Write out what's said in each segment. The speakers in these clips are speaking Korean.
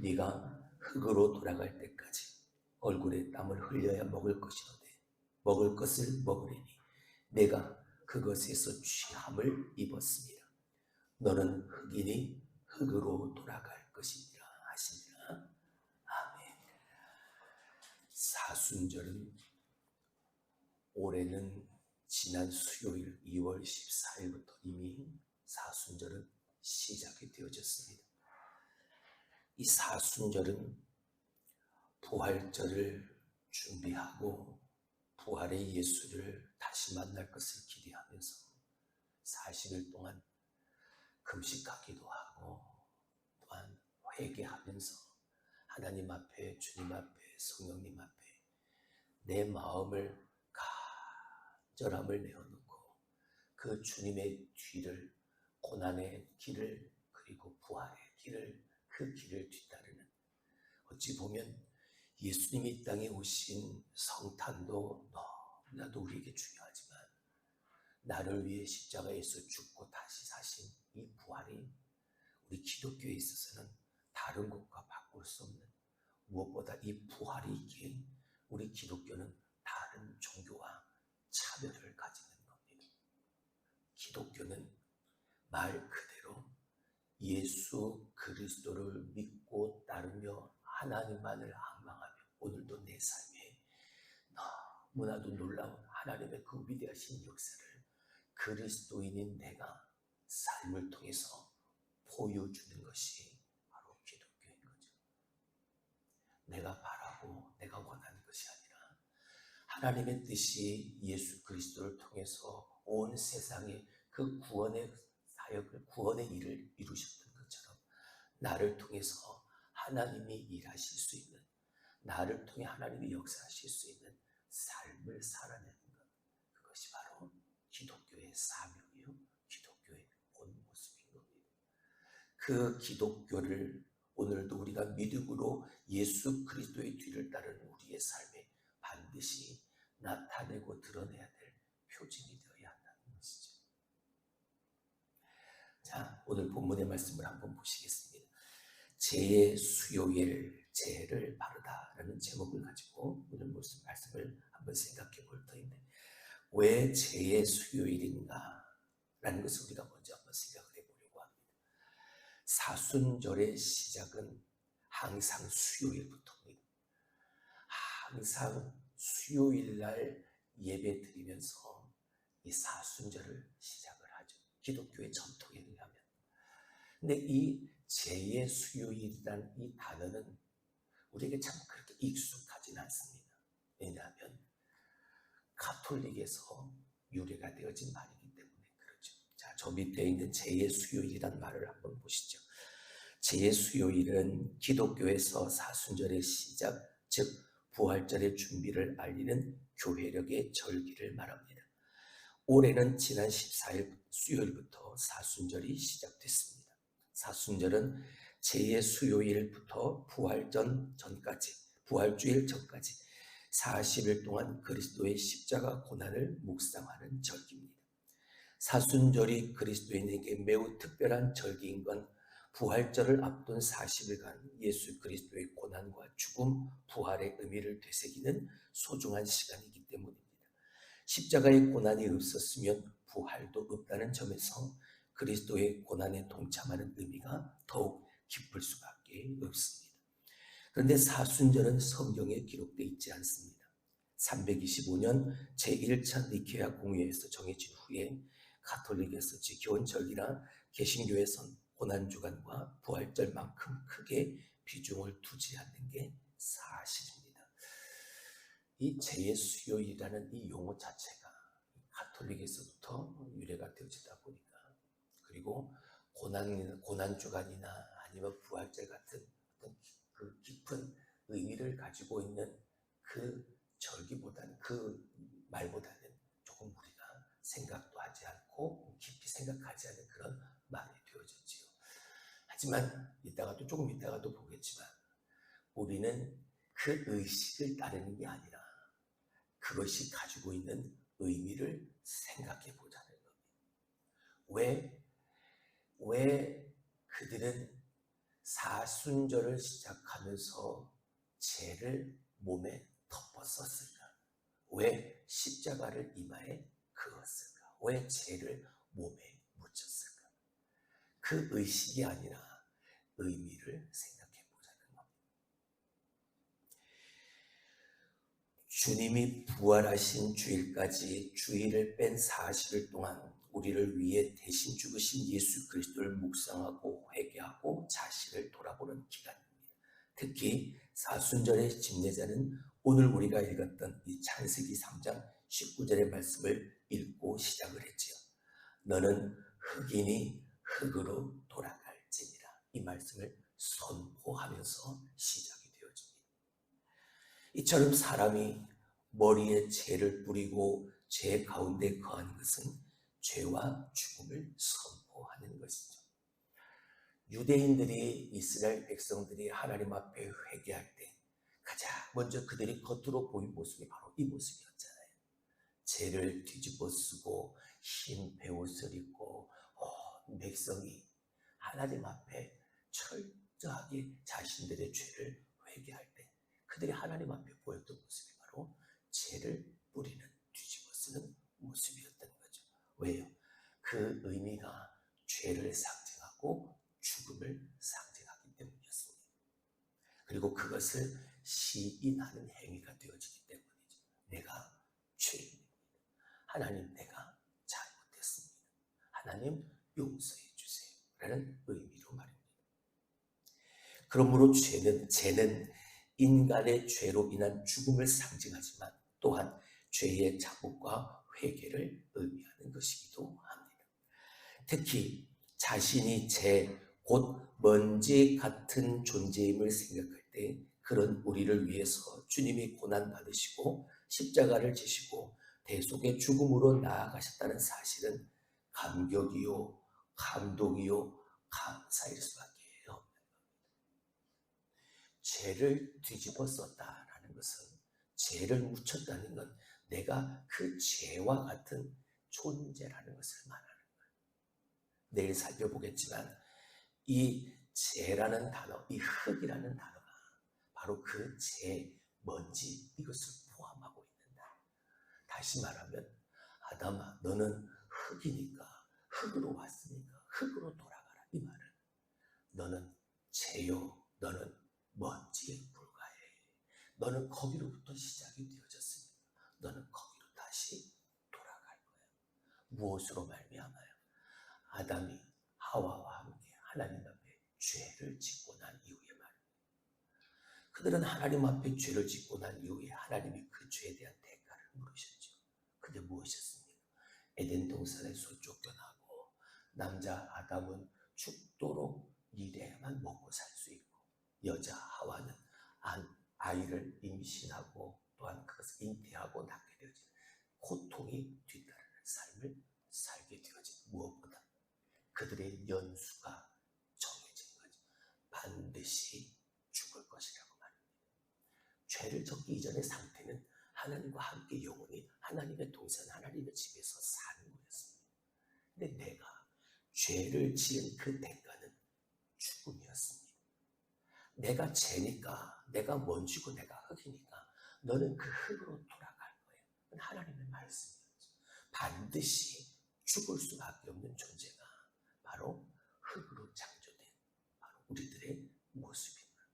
네가 흙으로 돌아갈 때까지 얼굴에 땀을 흘려야 먹을 것이로되 먹을 것을 먹으리니 내가 그것에서 취함을 입었습니다. 너는 흙이니 흙으로 돌아갈 것이니라 하시니라. 아멘. 사순절은 올해는 지난 수요일 2월 14일부터 이미 사순절은 시작이 되어졌습니다. 이 사순절은 부활절을 준비하고 부활의 예수를 다시 만날 것을 기대하면서 40일 동안 금식하기도 하고 또한 회개하면서 하나님 앞에, 주님 앞에, 성령님 앞에 내 마음을 간절함을 내어놓고 그 주님의 뒤를, 고난의 길을 그리고 부활의 길을, 그 길을 뒤따르는, 어찌 보면 예수님이 이 땅에 오신 성탄도 너무나도 우리에게 중요하지만 나를 위해 십자가에서 죽고 다시 사신 이 부활이 우리 기독교에 있어서는 다른 것과 바꿀 수 없는, 무엇보다 이 부활이 있기에 우리 기독교는 다른 종교와 차별을 가지는 겁니다. 기독교는 말 그대로 예수 그리스도를 믿고 따르며 하나님만을 항망하며 오늘도 내 삶에 너무나도 놀라운 하나님의 그 위대하신 역사를 그리스도인인 내가 삶을 통해서 보여주는 것이 바로 기독교인 거죠. 내가 바라고 내가 원하는 것이 아니라 하나님의 뜻이 예수 그리스도를 통해서 온 세상에 그 구원의 사역을, 구원의 일을 이루셨던 것처럼 나를 통해서 하나님이 일하실 수 있는, 나를 통해 하나님이 역사하실 수 있는 삶을 살아내는 것, 그것이 바로 기독교의 사명이요 기독교의 본 모습인 겁니다. 그 기독교를 오늘도 우리가 믿음으로 예수 그리스도의 뒤를 따르는 우리의 삶에 반드시 나타내고 드러내야 될 표징이 되어야 한다는 것이죠. 자, 오늘 본문의 말씀을 한번 보시겠습니다. 죄의 수요일, 죄를 바르다라는 제목을 가지고 오늘 말씀을 한번 생각해 볼 터인데, 왜 죄의 수요일인가 라는 것을 우리가 먼저 한번 생각을 해보려고 합니다. 사순절의 시작은 항상 수요일부터입니다. 항상 수요일날 예배 드리면서 이 사순절을 시작을 하죠. 기독교의 전통에 의하면. 근데 이 죄의 수요일이라는 이 단어는 우리에게 참 그렇게 익숙하진 않습니다. 왜냐하면 가톨릭에서 유래가 되어진 말이기 때문에 그렇죠. 자, 저 밑에 있는 죄의 수요일이라는 말을 한번 보시죠. 죄의 수요일은 기독교에서 사순절의 시작, 즉 부활절의 준비를 알리는 교회력의 절기를 말합니다. 올해는 지난 14일 수요일부터 사순절이 시작됐습니다. 사순절은 죄의 수요일부터 부활주일 전까지 40일 동안 그리스도의 십자가 고난을 묵상하는 절기입니다. 사순절이 그리스도인에게 매우 특별한 절기인 건 부활절을 앞둔 40일간 예수 그리스도의 고난과 죽음, 부활의 의미를 되새기는 소중한 시간이기 때문입니다. 십자가의 고난이 없었으면 부활도 없다는 점에서 그리스도의 고난에 동참하는 의미가 더욱 깊을 수밖에 없습니다. 그런데 사순절은 성경에 기록되어 있지 않습니다. 325년 제1차 니케아 공회에서 정해진 후에 가톨릭에서 지켜온 절기나 개신교에선 고난주간과 부활절만큼 크게 비중을 두지 않는 게 사실입니다. 이 죄의 수요일이라는 이 용어 자체가 가톨릭에서부터 유래가 되어지다 보니까, 그리고 고난주간이나 아니면 부활절 같은 어떤 그 깊은 의미를 가지고 있는 그 절기보다는, 그 말보다는 조금 우리가 생각도 하지 않고 깊이 생각하지 않는 그런 말이 되어졌지요. 하지만 조금 이따가도 보겠지만 우리는 그 의식을 따르는 게 아니라 그것이 가지고 있는 의미를 생각해 보자는 겁니다. 왜 그들은 사순절을 시작하면서 죄를 몸에 덮었었을까? 왜 십자가를 이마에 그었을까? 왜 죄를 몸에 묻혔을까? 그 의식이 아니라 의미를 생각해 보자는 겁니다. 주님이 부활하신 주일까지 주일을 뺀 40일 동안 우리를 위해 대신 죽으신 예수 그리스도를 묵상하고 회개하고 자신을 돌아보는 기간입니다. 특히 사순절의 집례자는 오늘 우리가 읽었던 이 창세기 3장 19절의 말씀을 읽고 시작을 했지요. 너는 흙이니 흙으로 돌아갈지니라. 이 말씀을 선포하면서 시작이 되어집니다. 이처럼 사람이 머리에 죄를 뿌리고 죄 가운데 거하는 것은 죄와 죽음을 선포하는 것이죠. 유대인들이, 이스라엘 백성들이 하나님 앞에 회개할 때 가장 먼저 그들이 겉으로 보인 모습이 바로 이 모습이었잖아요. 죄를 뒤집어 쓰고 흰 베옷을 입고 온 백성이 하나님 앞에 철저하게 자신들의 죄를 회개할 때 그들이 하나님 앞에 보였던 모습이 바로 죄를 뿌리는, 뒤집어 쓰는 모습이었던 거죠. 왜요? 그 의미가 죄를 상징하고 죽음을 상징하기 때문이었습니다. 그리고 그것을 시인하는 행위가 되어지기 때문이죠. 내가 죄인입니다. 하나님, 내가 잘못했습니다. 하나님, 용서해 주세요. 라는 의미로 말입니다. 그러므로 죄는 인간의 죄로 인한 죽음을 상징하지만 또한 죄의 자복과 회개를 의미하는 것이기도 합니다. 특히 자신이 죄, 곧 먼지 같은 존재임을 생각할 때 그런 우리를 위해서 주님이 고난받으시고 십자가를 지시고 대속의 죽음으로 나아가셨다는 사실은 감격이요, 감동이요, 감사일 수밖에 없는 겁니다. 죄를 뒤집어 썼다라는 것은, 죄를 묻혔다는 건 내가 그 죄와 같은 존재라는 것을 말하는 거예요. 내일 살펴보겠지만 이 죄라는 단어, 이 흙이라는 단어가 바로 그 죄, 먼지, 이것을 포함하고 있는다. 다시 말하면 아담아, 너는 흙이니까, 흙으로 왔으니까 흙으로 돌아가라. 이 말은 너는 죄요, 너는 먼지에 불과해. 너는 거기로부터 시작이 되어졌으니까 너는 거기로 다시 돌아갈 거야. 무엇으로 말미암아요? 아담이 하와와 함께 하나님 앞에 죄를 짓고 난 이후에 말입니다. 그들은 하나님 앞에 죄를 짓고 난 이후에 하나님이 그 죄에 대한 대가를 물으셨죠. 그게 무엇이었습니까? 에덴 동산에서 쫓겨나고 남자 아담은 죽도록 일해야만 먹고 살 수 있고 여자 하와는 아이를 임신하고 또한 그것을 잉태하고 낳게 되어진 고통이 뒤따르는 삶을 살게 되어진, 무엇보다 그들의 연수가 정해진 거죠. 반드시 죽을 것이라고 말합니다. 죄를 짓기 이전의 상태는 하나님과 함께 영원히 하나님의 동산, 하나님의 집에서 사는 거였습니다. 근데 내가 죄를 지은 그 대가는 죽음이었습니다. 내가 죄니까, 내가 먼지고 내가 흙이니까 너는 그 흙으로 돌아갈 거예요. 하나님의 말씀이었죠. 반드시 죽을 수밖에 없는 존재가 바로 흙으로 창조된 바로 우리들의 모습입니다.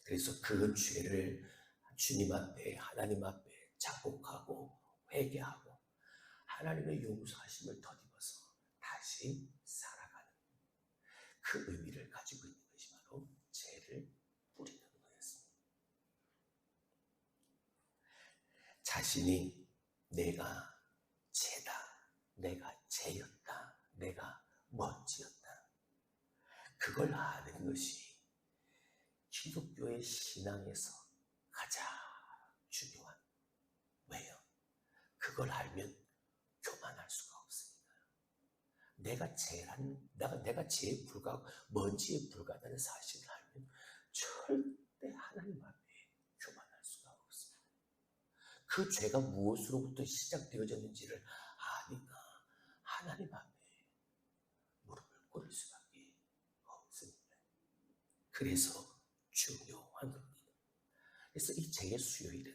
그래서 그 죄를 주님 앞에, 하나님 앞에 자복하고 회개하고 하나님의 용서하심을 덧입어서 다시 살아가는 그 의미를 가지고 있는 것이 바로 죄를 뿌리는 거였습니다. 자신이 내가 죄다, 내가 죄였다, 내가 먼지였다, 그걸 아는 것이 기독교의 신앙에서 가장 중요한, 왜요? 그걸 알면 교만할 수가 없습니다. 내가 죄에 불과하고 먼지에 불과하다는 사실을 알면 절대 하나님 앞에 교만할 수가 없습니다. 그 죄가 무엇으로부터 시작되어졌는지를 아니까 하나님 앞에 무릎을 꿇을 수밖에 없습니다. 그래서 중요한 겁니다. 그래서 이 재의 수요일은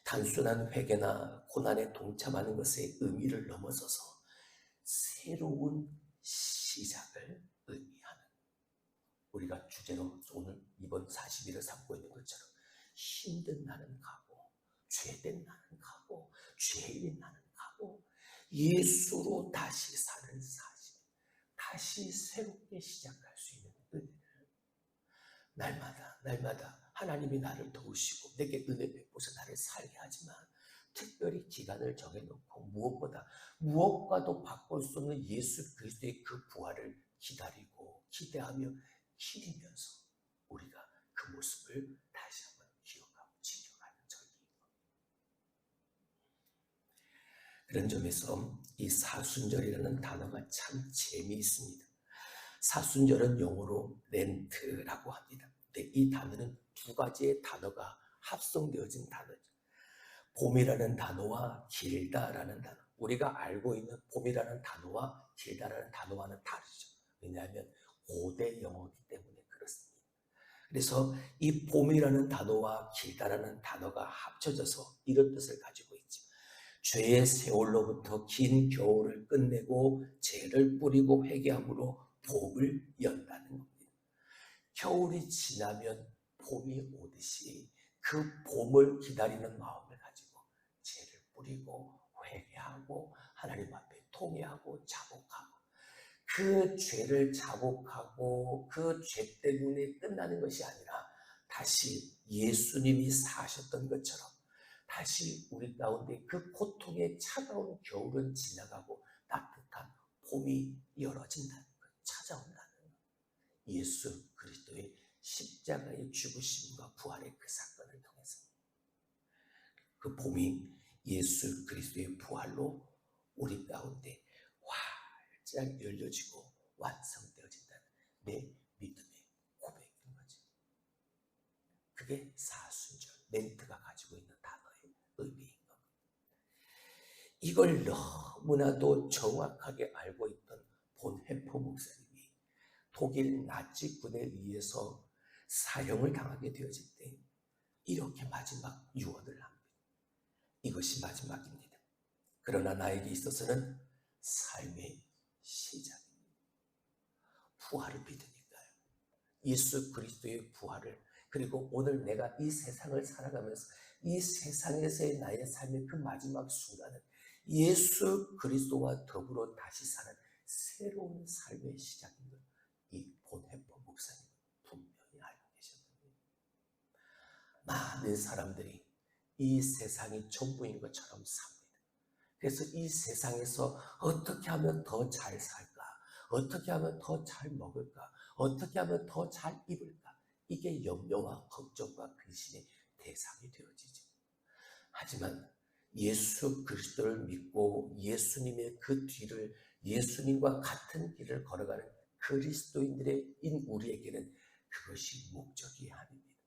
단순한 회개나 고난에 동참하는 것의 의미를 넘어서서 새로운 시작을 의미하는, 우리가 주제로 오늘 이번 40일을 삼고 있는 것처럼 힘든 나는 가고, 죄된 나는 가고, 죄인 나는 가고, 예수로 다시 사는 사실, 다시 새롭게 시작할 수 있는 은혜를 날마다 하나님이 나를 도우시고 내게 은혜 베푸셔서 나를 살게 하지만, 특별히 기간을 정해놓고 무엇과도 바꿀 수 없는 예수 그리스도의 그 부활을 기다리고 기대하며 기리면서 우리가 그 모습을 다시 한번 기억하고 지켜가는 절기인 겁니다. 그런 점에서 이 사순절이라는 단어가 참 재미있습니다. 사순절은 영어로 렌트라고 합니다. 근데 이 단어는 두 가지의 단어가 합성되어진 단어죠. 봄이라는 단어와 길다라는 단어. 우리가 알고 있는 봄이라는 단어와 길다라는 단어와는 다르죠. 왜냐하면 고대 영어이기 때문에 그렇습니다. 그래서 이 봄이라는 단어와 길다라는 단어가 합쳐져서 이런 뜻을 가지고 있죠. 죄의 세월로부터 긴 겨울을 끝내고 죄를 뿌리고 회개함으로 봄을 연다는 겁니다. 겨울이 지나면 봄이 오듯이 그 봄을 기다리는 마음을 가지고 죄를 뿌리고 회개하고 하나님 앞에 통회하고 자복하고, 그 죄를 자복하고 그 죄 때문에 끝나는 것이 아니라 다시 예수님이 사셨던 것처럼 다시 우리 가운데 그 고통의 차가운 겨울은 지나가고 따뜻한 봄이 열어진다는 것, 찾아온다는 것. 예수 그리스도의 십자가의 죽으심과 부활의 그 사건을 통해서 그 봄이 예수 그리스도의 부활로 우리 가운데 활짝 열려지고 완성되어진다는 내 믿음의 고백인 거죠. 그게 사순절 멘트가 가지고 있는 단어의 의미인 겁니다. 이걸 너무나도 정확하게 알고 있던 본헤퍼 목사님이 독일 나치군에 의해서 사형을 당하게 되어질 때 이렇게 마지막 유언을 합니다. 이것이 마지막입니다. 그러나 나에게 있어서는 삶의 시작입니다. 부활을 믿으니까요. 예수 그리스도의 부활을, 그리고 오늘 내가 이 세상을 살아가면서 이 세상에서의 나의 삶의 그 마지막 순간은 예수 그리스도와 더불어 다시 사는 새로운 삶의 시작인 걸 이 본헤퍼 목사님은 분명히 알고 계셨습니다. 많은 사람들이 이 세상이 전부인 것처럼 삽니다. 그래서 이 세상에서 어떻게 하면 더 잘 살까? 어떻게 하면 더 잘 먹을까? 어떻게 하면 더 잘 입을까? 이게 염려와 걱정과 근심의 대상이 되어지죠. 하지만 예수 그리스도를 믿고 예수님의 그 뒤를, 예수님과 같은 길을 걸어가는 그리스도인들의 우리에게는 그것이 목적이 아닙니다.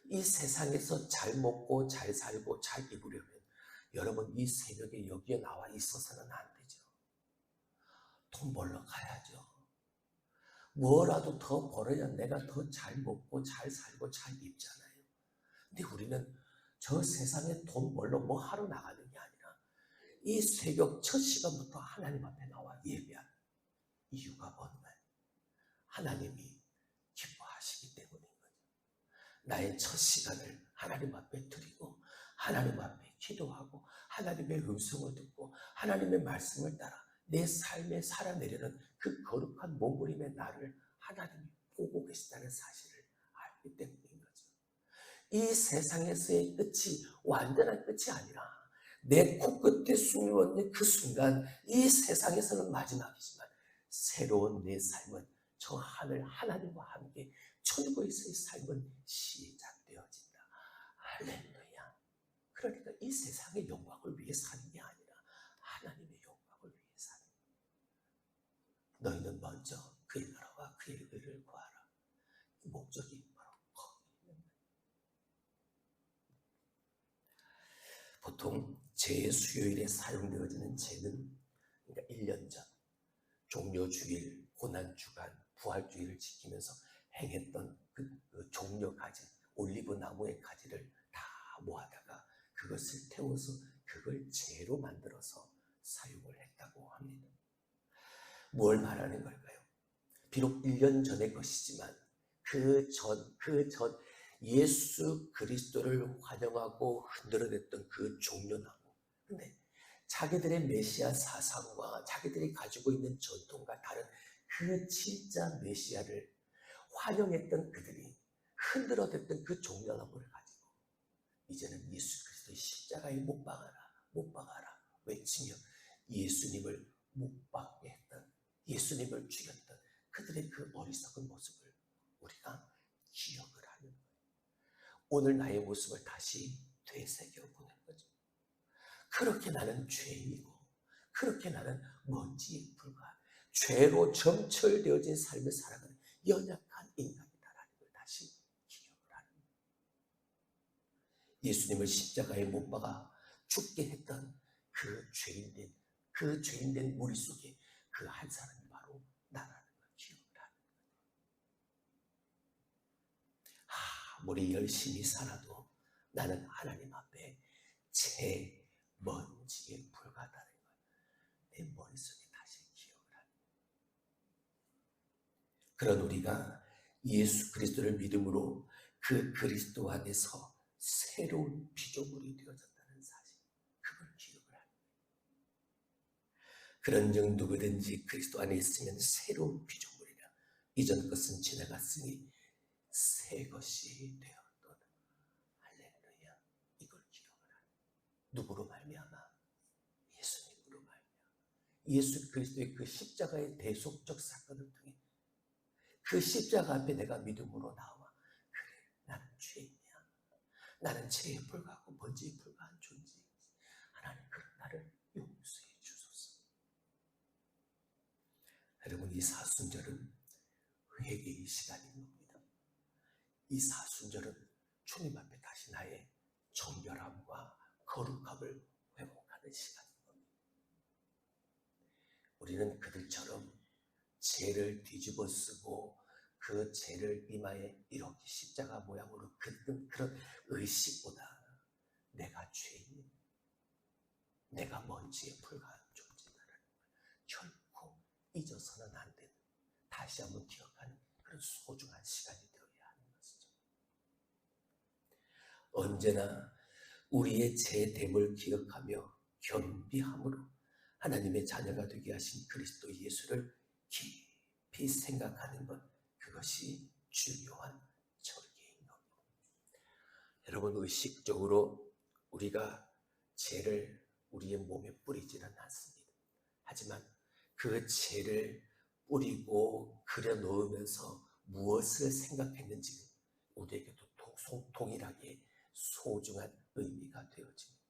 이 세상에서 잘 먹고 잘 살고 잘 입으려면 여러분 이 새벽에 여기에 나와 있어서는 안 되죠. 돈 벌러 가야죠. 뭐라도 더 벌어야 내가 더 잘 먹고 잘 살고 잘 입잖아요. 근데 우리는 저 세상에 돈 벌러 뭐 하러 나가는 게 아니라 이 새벽 첫 시간부터 하나님 앞에 나와 예배하는 이유가 뭔가요? 하나님이 기뻐하시기 때문인 거죠. 나의 첫 시간을 하나님 앞에 드리고 하나님 앞에 기도하고 하나님의 음성을 듣고 하나님의 말씀을 따라 내 삶에 살아내려는 그 거룩한 몸부림의 나를 하나님이 보고 계시다는 사실을 알기 때문인 거죠. 이 세상에서의 끝이 완전한 끝이 아니라 내 코끝에 숨이 멎는 그 순간 이 세상에서는 마지막이지만 새로운 내 삶은 저 하늘 하나님과 함께 천국에서의 삶은 시작되어진다. 할렐루야. 그러니까 이 세상의 영광을 위해 사는 게 아니라 하나님의 영광을 위해 사는 거야. 너희는 먼저 그의 나라와 그의 의를 구하라. 이 목적이 바로 거기 있는 거야. 보통 제 수요일에 사용되어지는 제는 그러니까 1년 전 종료주일, 고난주간, 부활주일을 지키면서 행했던 그 종려 가지, 올리브 나무의 가지를 다 모아다가 그것을 태워서 그걸 재로 만들어서 사용을 했다고 합니다. 뭘 말하는 걸까요? 비록 1년 전의 것이지만 그 전 예수 그리스도를 환영하고 흔들어냈던 그 종려나무. 근데 자기들의 메시아 사상과 자기들이 가지고 있는 전통과 다른 그 진짜 메시아를 환영했던 그들이 흔들어댔던 그 종려나무를 가지고 이제는 예수 그리스도의 십자가에 못 박아라, 못 박아라 외치며 예수님을 못 박게 했던, 예수님을 죽였던 그들의 그 어리석은 모습을 우리가 기억을 하는 거예요. 오늘 나의 모습을 다시 되새겨보는 거죠. 그렇게 나는 죄인이고, 그렇게 나는 먼지에 불과한, 죄로 점철되어진 삶을 살아가는 연약한 인간이다라는 걸 다시 기억을 하는 거예요. 예수님을 십자가에 못 박아 죽게 했던 그 죄인된 무리 속에 그 한 사람이 바로 나라는 걸 기억을 하는 거예요. 아무리 열심히 살아도 나는 하나님 앞에 제 먼지에 불과하다는 걸 내 머릿속에 다시 기억을 하는 거예요. 그런 우리가 예수 그리스도를 믿음으로 그 그리스도 안에서 새로운 피조물이 되어졌다는 사실, 그걸 기억을 하는 거예요. 그런즉 누구든지 그리스도 안에 있으면 새로운 피조물이라. 이전 것은 지나갔으니 새 것이 되었도다. 할렐루야. 이걸 기억을 하는 거예요. 누구로 말미암아? 예수님으로 말미암아. 예수 그리스도의 그 십자가의 대속적 사건을 통해 그 십자가 앞에 내가 믿음으로 나와, 그래, 나는 죄인이야. 나는 죄에 불과하고 먼지에 불과한 존재이지. 하나님, 그런 나를 용서해 주소서. 여러분, 이 사순절은 회개의 시간인 겁니다. 이 사순절은 주님 앞에 다시 나의 정결함과 거룩함을 회복하는 시간인 겁니다. 우리는 그들처럼 죄를 뒤집어 쓰고 그 죄를 이마에 이렇게 십자가 모양으로 긋는 그런 의식보다 내가 죄인, 내가 먼지에 불과한 존재다라는 걸 결코 잊어서는 안 되는, 다시 한번 기억하는 그런 소중한 시간이 되어야 하는 것이죠. 언제나 우리의 죄됨을 기억하며 겸비함으로 하나님의 자녀가 되게 하신 그리스도 예수를 깊이 생각하는 것, 그것이 중요한 절기인 겁니다. 여러분, 의식적으로 우리가 죄를 우리의 몸에 뿌리지는 않습니다. 하지만 그 죄를 뿌리고 그려놓으면서 무엇을 생각했는지는 우리에게도 동일하게 소중한 의미가 되어집니다.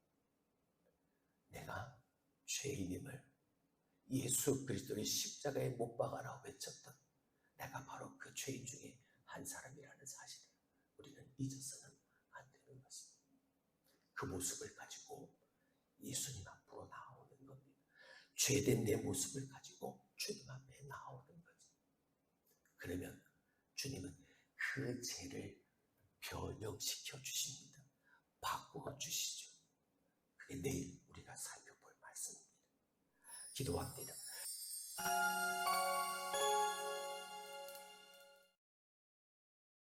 내가 죄인임을 예수 그리스도의 십자가에 못 박아라 외쳤던 내가 바로 그 죄인 중에 한 사람이라는 사실을 우리는 잊어서는 안 되는 것입니다. 그 모습을 가지고 예수님 앞으로 나오는 겁니다. 죄된 내 모습을 가지고 주님 앞에 나오는 거죠. 그러면 주님은 그 죄를 변형시켜 주십니다. 바꾸어 주시죠. 그게 내일 우리가 살펴볼 말씀입니다. 기도합니다.